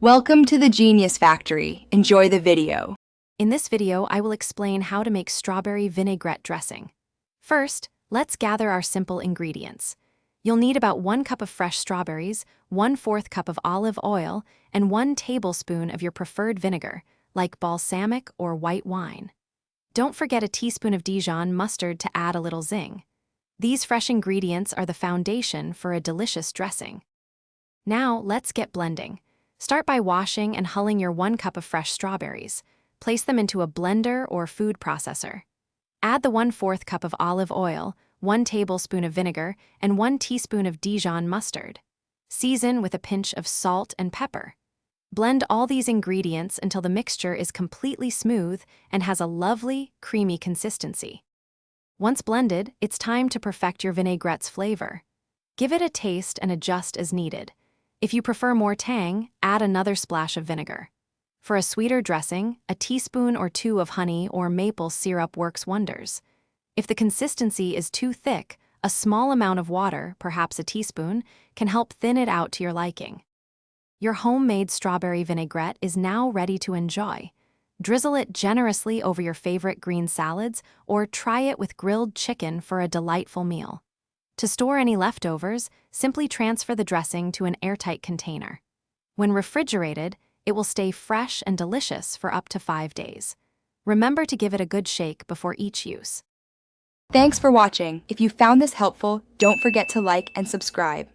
Welcome to the Genius Factory. Enjoy the video. In this video, I will explain how to make strawberry vinaigrette dressing. First, let's gather our simple ingredients. You'll need about 1 cup of fresh strawberries, 1/4 cup of olive oil, and 1 tablespoon of your preferred vinegar, like balsamic or white wine. Don't forget a teaspoon of Dijon mustard to add a little zing. These fresh ingredients are the foundation for a delicious dressing. Now, let's get blending. Start by washing and hulling your 1 cup of fresh strawberries. Place them into a blender or food processor. Add the 1/4 cup of olive oil, 1 tablespoon of vinegar, and 1 teaspoon of Dijon mustard. Season with a pinch of salt and pepper. Blend all these ingredients until the mixture is completely smooth and has a lovely, creamy consistency. Once blended, it's time to perfect your vinaigrette's flavor. Give it a taste and adjust as needed. If you prefer more tang, add another splash of vinegar. For a sweeter dressing, a teaspoon or 2 of honey or maple syrup works wonders. If the consistency is too thick, a small amount of water, perhaps a teaspoon, can help thin it out to your liking. Your homemade strawberry vinaigrette is now ready to enjoy. Drizzle it generously over your favorite green salads or try it with grilled chicken for a delightful meal. To store any leftovers, simply transfer the dressing to an airtight container. When refrigerated, it will stay fresh and delicious for up to 5 days. Remember to give it a good shake before each use. Thanks for watching. If you found this helpful, don't forget to like and subscribe.